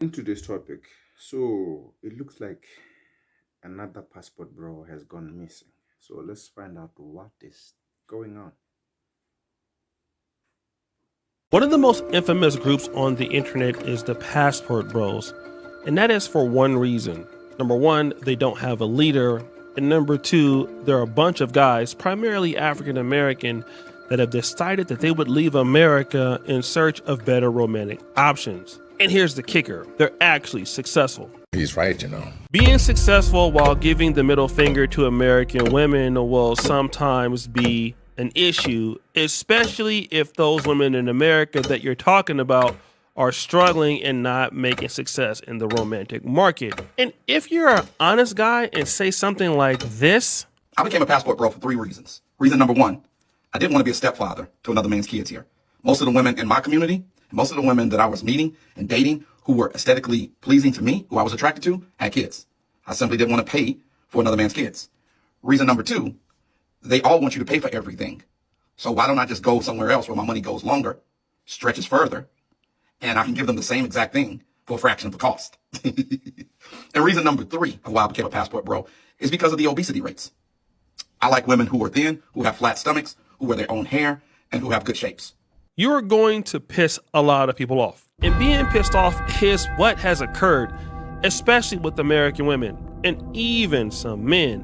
Into this topic. So it looks like another passport bro has gone missing. So let's find out what is going on. One of the most infamous groups on the internet is the Passport Bros, and that is for one reason. Number one, they don't have a leader, and number two, there are a bunch of guys, primarily African American, that have decided that they would leave America in search of better romantic options. And here's the kicker, they're actually successful. He's right, you know. Being successful while giving the middle finger to American women will sometimes be an issue, especially if those women in America that you're talking about are struggling and not making success in the romantic market. And if you're an honest guy and say something like this, I became a passport bro for 3 reasons. Reason number 1, I didn't want to be a stepfather to another man's kids here. Most of the women in my community, most of the women that I was meeting and dating who were aesthetically pleasing to me, who I was attracted to, had kids. I simply didn't want to pay for another man's kids. Reason number 2, they all want you to pay for everything. So why don't I just go somewhere else where my money goes longer, stretches further, and I can give them the same exact thing for a fraction of the cost. And reason number 3 of why I became a passport bro is because of the obesity rates. I like women who are thin, who have flat stomachs, who wear their own hair, and who have good shapes. you're going to piss a lot of people off. And being pissed off is what has occurred, especially with American women and even some men.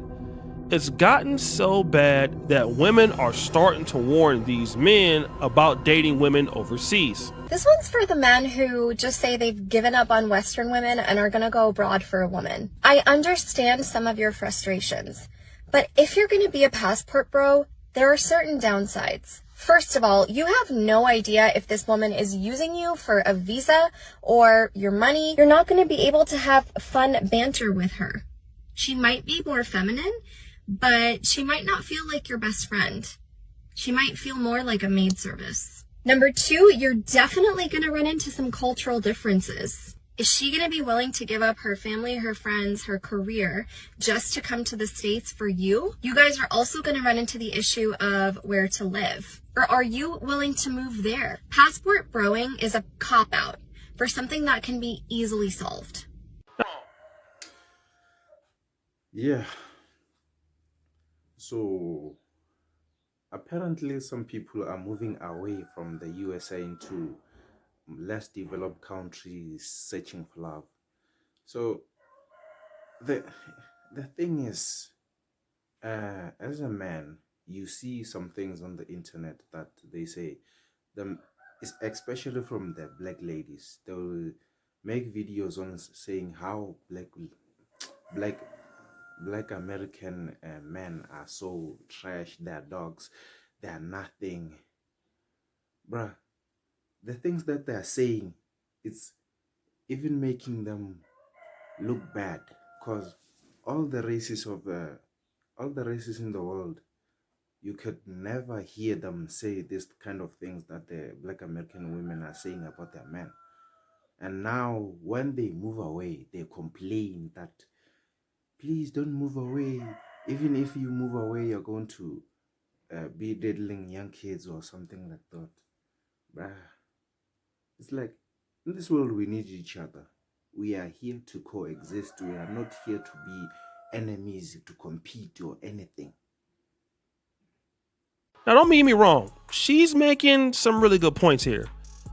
It's gotten so bad that women are starting to warn these men about dating women overseas. This one's for the men who just say they've given up on Western women and are gonna go abroad for a woman. I understand some of your frustrations, but if you're gonna be a passport bro, there are certain downsides. First of all, you have no idea if this woman is using you for a visa or your money. You're not gonna be able to have fun banter with her. She might be more feminine, but she might not feel like your best friend. She might feel more like a maid service. Number 2, you're definitely going to run into some cultural differences. Is she going to be willing to give up her family, her friends, her career just to come to the States for you? You guys are also going to run into the issue of where to live. Or are you willing to move there? Passport broing is a cop-out for something that can be easily solved. Yeah. So apparently some people are moving away from the USA into less developed countries searching for love. So the thing is, as a man, you see some things on the internet that they say them, especially from the black ladies. They will make videos on saying how black American men are so trash, they're dogs, they're nothing. Bruh, the things that they're saying, it's even making them look bad, because all the races in the world, you could never hear them say this kind of things that the black American women are saying about their men. And now when they move away, they complain that please don't move away. Even if you move away, you're going to be diddling young kids or something like that. Bruh, it's like, in this world, we need each other. We are here to coexist. We are not here to be enemies, to compete or anything. Now, don't get me wrong. She's making some really good points here.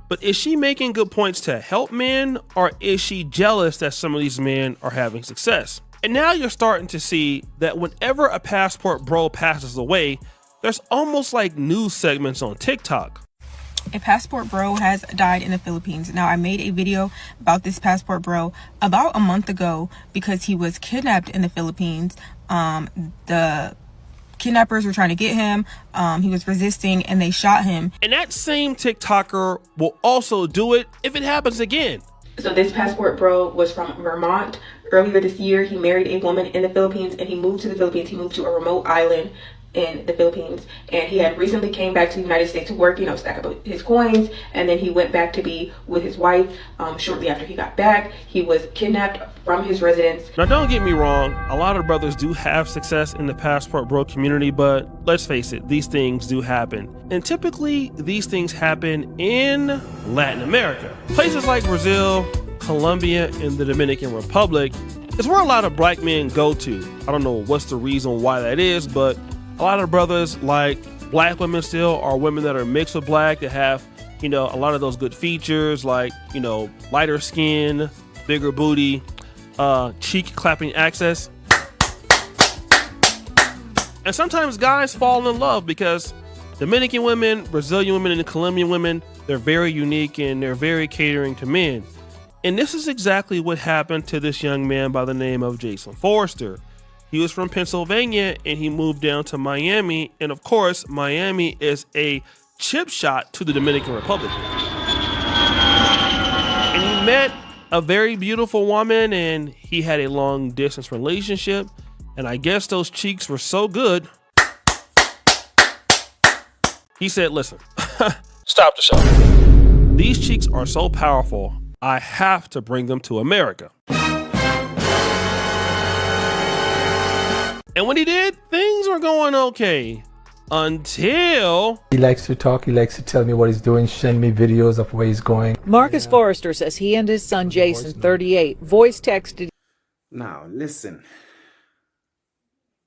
But is she making good points to help men, or is she jealous that some of these men are having success? And now you're starting to see that whenever a passport bro passes away, there's almost like news segments on TikTok. A passport bro has died in the Philippines. Now, I made a video about this passport bro about a month ago because he was kidnapped in the Philippines. The kidnappers were trying to get him. He was resisting and they shot him. And that same TikToker will also do it if it happens again. So this passport bro was from Vermont. Earlier this year, he married a woman in the Philippines and he moved to the Philippines. He moved to a remote island in the Philippines, and he had recently came back to the United States to work, stack up his coins, and then he went back to be with his wife. Shortly after he got back, he was kidnapped from his residence. Now, don't get me wrong, a lot of brothers do have success in the passport bro community, but let's face it, these things do happen. And typically, these things happen in Latin America. Places like Brazil, Colombia, and the Dominican Republic is where a lot of black men go to. I don't know what's the reason why that is, but a lot of brothers like black women still, or women that are mixed with black that have, a lot of those good features like, lighter skin, bigger booty, cheek clapping access. And sometimes guys fall in love because Dominican women, Brazilian women, and Colombian women, they're very unique and they're very catering to men. And this is exactly what happened to this young man by the name of Jason Forrester. He was from Pennsylvania and he moved down to Miami. And of course, Miami is a chip shot to the Dominican Republic. And he met a very beautiful woman and he had a long distance relationship. And I guess those cheeks were so good. He said, listen, stop the show. These cheeks are so powerful. I have to bring them to America. And when he did, things were going okay. Until... He likes to talk. He likes to tell me what he's doing, send me videos of where he's going. Marcus Forrester says he and his son Jason, 38, voice texted. Now, listen.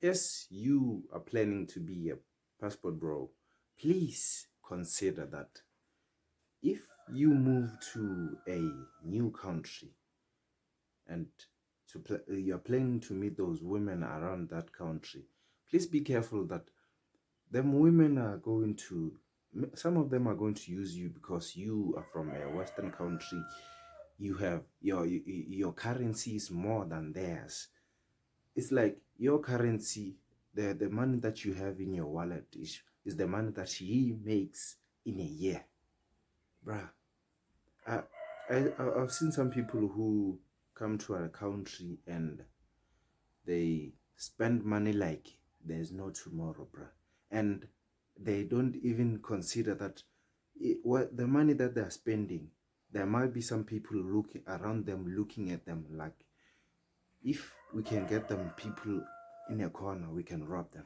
Yes, you are planning to be a passport bro. Please consider that if you move to a new country and you're planning to meet those women around that country, please be careful that them women are going to, some of them are going to use you because you are from a Western country. You have your currency is more than theirs. It's like your currency, the money that you have in your wallet is the money that he makes in a year. Bruh, I've seen some people who come to our country and they spend money like there's no tomorrow, bruh. And they don't even consider that the money that they're spending, there might be some people looking around them, looking at them like, if we can get them people in a corner, we can rob them.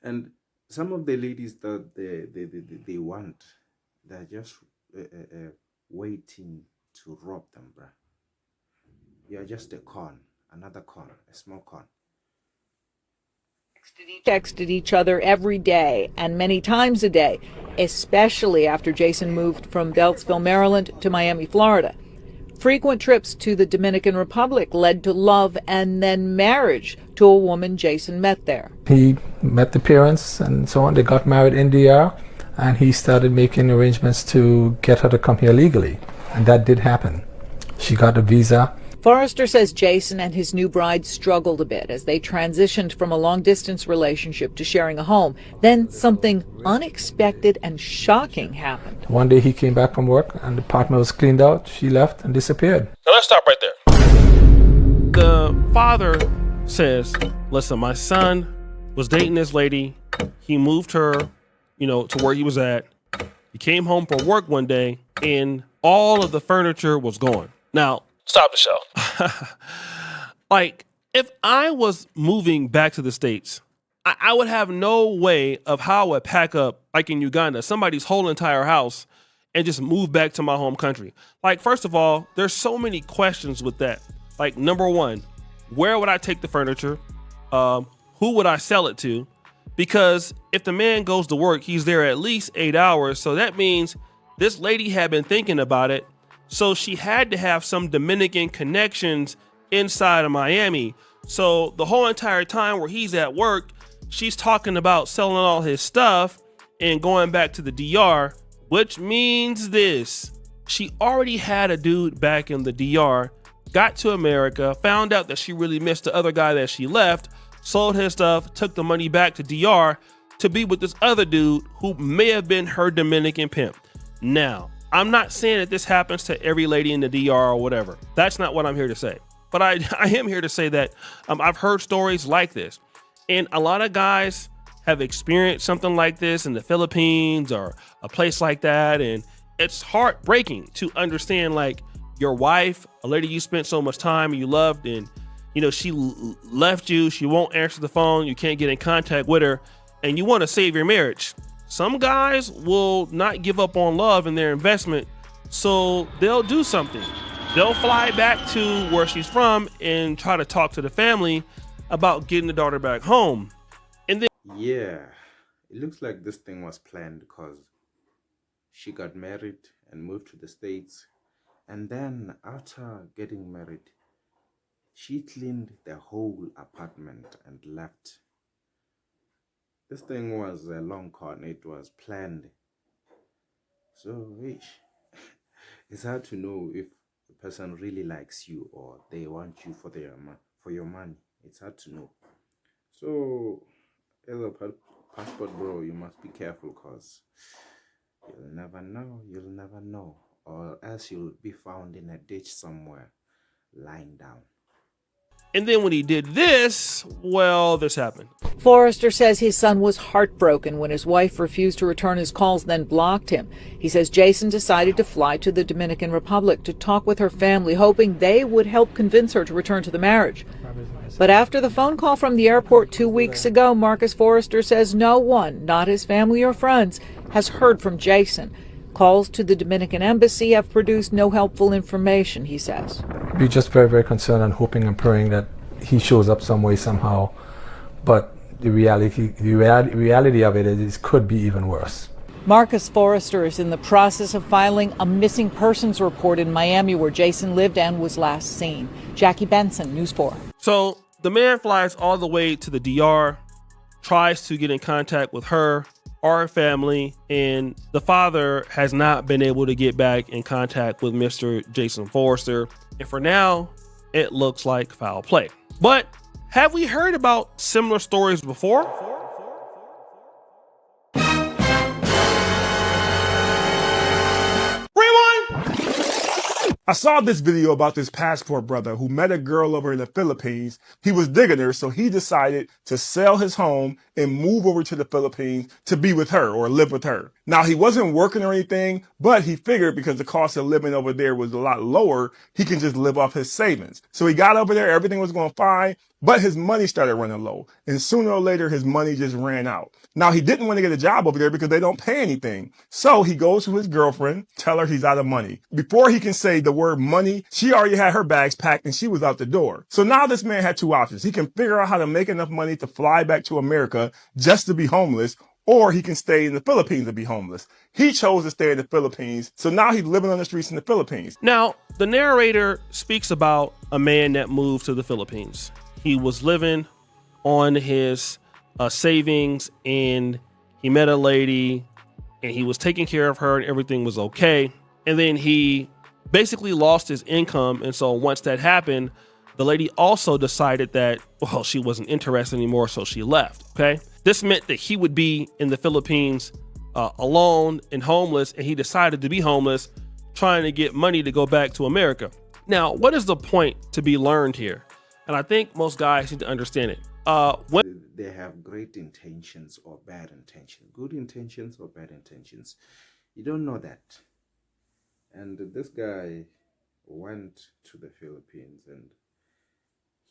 And some of the ladies that they want, they're just waiting to rob them, bruh. You're just a con, another con, a small con. Texted each other every day and many times a day, especially after Jason moved from Beltsville, Maryland to Miami, Florida. Frequent trips to the Dominican Republic led to love and then marriage to a woman Jason met there. He met the parents and so on. They got married in DR and he started making arrangements to get her to come here legally. And that did happen. She got a visa. Forrester says Jason and his new bride struggled a bit as they transitioned from a long-distance relationship to sharing a home. Then something unexpected and shocking happened. One day he came back from work and the apartment was cleaned out. She left and disappeared. Now let's stop right there. The father says, listen, my son was dating this lady. He moved her, to where he was at. He came home from work one day and all of the furniture was gone. Now, stop the show. Like, if I was moving back to the States, I would have no way of how I would pack up, like in Uganda, somebody's whole entire house and just move back to my home country. Like, first of all, there's so many questions with that. Like, number one, where would I take the furniture? Who would I sell it to? Because if the man goes to work, he's there at least 8 hours. So that means this lady had been thinking about it. So she had to have some Dominican connections inside of Miami. So the whole entire time where he's at work, she's talking about selling all his stuff and going back to the DR, which means this. She already had a dude back in the DR, got to America, found out that she really missed the other guy that she left, sold his stuff, took the money back to DR to be with this other dude who may have been her Dominican pimp. Now, I'm not saying that this happens to every lady in the DR or whatever. That's not what I'm here to say. But I am here to say that I've heard stories like this. And a lot of guys have experienced something like this in the Philippines or a place like that. And it's heartbreaking to understand, like, your wife, a lady you spent so much time and you loved, and, she left you. She won't answer the phone. You can't get in contact with her and you want to save your marriage. Some guys will not give up on love and their investment, so they'll do something. they'll fly back to where she's from and try to talk to the family about getting the daughter back home. And then, yeah, it looks like this thing was planned because she got married and moved to the States. And then after getting married, she cleaned the whole apartment and left. This thing was a long con. It was planned. So, it's hard to know if the person really likes you or they want you for your money. It's hard to know. So, as a passport bro, you must be careful because you'll never know, or else you'll be found in a ditch somewhere, lying down. and then when he did this, well, this happened. Forrester says his son was heartbroken when his wife refused to return his calls, then blocked him. He says Jason decided to fly to the Dominican Republic to talk with her family, hoping they would help convince her to return to the marriage. But after the phone call from the airport 2 weeks ago, Marcus Forrester says no one, not his family or friends, has heard from Jason. Calls to the Dominican embassy have produced no helpful information, he says. We're just very, very concerned and hoping and praying that he shows up some way, somehow. But the reality of it is it could be even worse. Marcus Forrester is in the process of filing a missing persons report in Miami, where Jason lived and was last seen. Jackie Benson, News 4. So the man flies all the way to the DR, tries to get in contact with her, our family, and the father has not been able to get back in contact with Mr. Jason Forrester. And for now, it looks like foul play. But have we heard about similar stories before? I saw this video about this passport brother who met a girl over in the Philippines. He was digging her, so he decided to sell his home and move over to the Philippines to be with her or live with her. Now, he wasn't working or anything, but he figured because the cost of living over there was a lot lower, he can just live off his savings. So he got over there, everything was going fine, but his money started running low. And sooner or later, his money just ran out. Now, he didn't want to get a job over there because they don't pay anything. So he goes to his girlfriend, tell her he's out of money. Before he can say the word money, she already had her bags packed and she was out the door. So now this man had two options. He can figure out how to make enough money to fly back to America just to be homeless, or he can stay in the Philippines and be homeless. He chose to stay in the Philippines, so now he's living on the streets in the Philippines. Now, the narrator speaks about a man that moved to the Philippines. He was living on his savings, and he met a lady, and he was taking care of her, and everything was okay. And then he basically lost his income, and so once that happened, the lady also decided that, well, she wasn't interested anymore, so she left, okay? This meant that he would be in the Philippines alone and homeless, and he decided to be homeless, trying to get money to go back to America. Now, what is the point to be learned here? And I think most guys need to understand it. When They have great intentions or bad intentions, good intentions or bad intentions. You don't know that. And this guy went to the Philippines and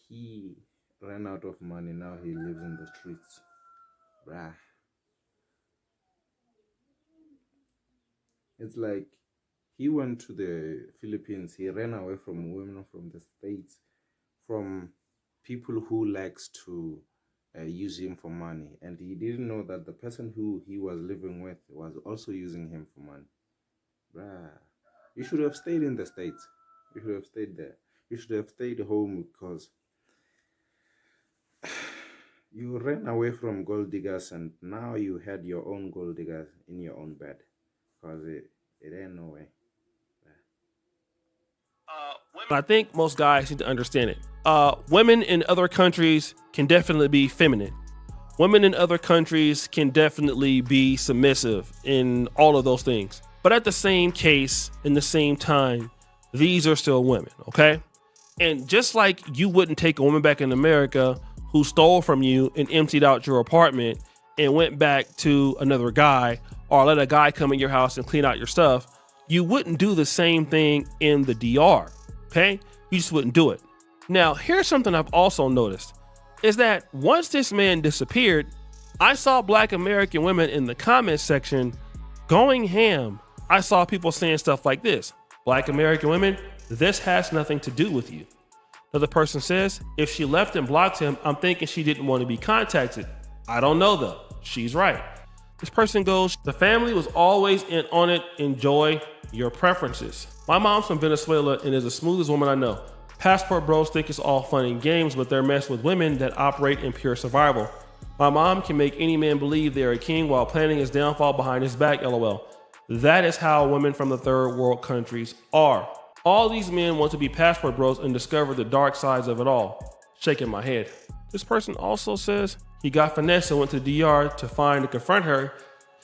he ran out of money. Now he lives in the streets. Bruh. It's like he went to the Philippines. He ran away from women from the States, from people who likes to use him for money. And he didn't know that the person who he was living with was also using him for money. Bruh. You should have stayed in the States. You should have stayed there. You should have stayed home because you ran away from gold diggers and now you had your own gold diggers in your own bed. Because it ain't no way. I think most guys need to understand it. Women in other countries can definitely be feminine. Women in other countries can definitely be submissive in all of those things. But at the same case, in the same time, these are still women, okay? And just like you wouldn't take a woman back in America who stole from you and emptied out your apartment and went back to another guy, or let a guy come in your house and clean out your stuff, you wouldn't do the same thing in the DR, okay? You just wouldn't do it. Now, here's something I've also noticed, is that once this man disappeared, I saw Black American women in the comments section going ham. I saw people saying stuff like this: Black American women, This has nothing to do with you. Another person says, if she left and blocked him, I'm thinking she didn't want to be contacted. I don't know though. She's right. This person goes, the family was always in on it. Enjoy your preferences. My mom's from Venezuela and is the smoothest woman I know. Passport bros think it's all fun and games, but they're messing with women that operate in pure survival. My mom can make any man believe they're a king while planning his downfall behind his back, LOL. That is how women from the third world countries are. All these men want to be passport bros and discover the dark sides of it all. Shaking my head. This person also says he got finessed and went to the DR to find and confront her.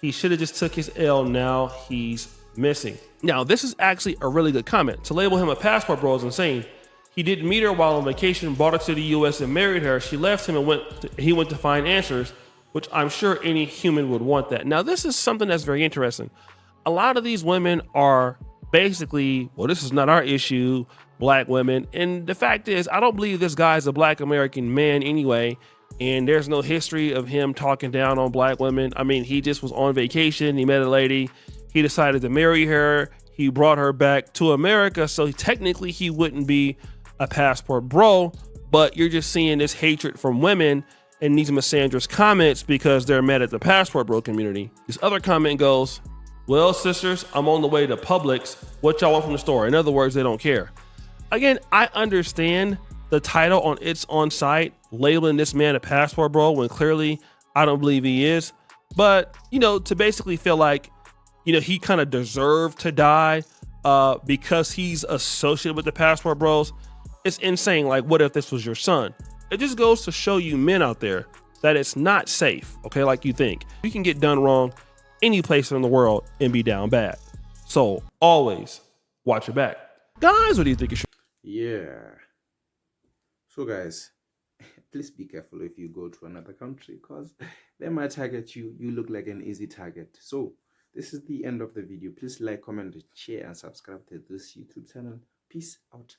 He should have just took his L. Now he's missing. Now, this is actually a really good comment. To label him a passport bro is insane. He didn't meet her while on vacation, brought her to the US and married her. She left him and he went to find answers, which I'm sure any human would want that. Now, this is something that's very interesting. A lot of these women are basically, well, this is not our issue, black women. And the fact is, I don't believe this guy's a black American man anyway. And there's no history of him talking down on black women. I mean, he just was on vacation. He met a lady. He decided to marry her. He brought her back to America. So technically he wouldn't be a passport bro, but you're just seeing this hatred from women in these misandrous comments because they're mad at the passport bro community. This other comment goes, well, sisters, I'm on the way to Publix. What y'all want from the store? In other words, they don't care. Again, I understand the title on its on site labeling this man a passport bro when clearly I don't believe he is. But, you know, to basically feel like, you know, he kind of deserved to die because he's associated with the passport bros. It's insane. Like, what if this was your son? It just goes to show you men out there that it's not safe, okay, like you think. You can get done wrong any place in the world and be down bad. So always watch your back. Guys, what do you think you should? Yeah. So guys, please be careful if you go to another country because they might target you. You look like an easy target. So this is the end of the video. Please like, comment, share, and subscribe to this YouTube channel. Peace out.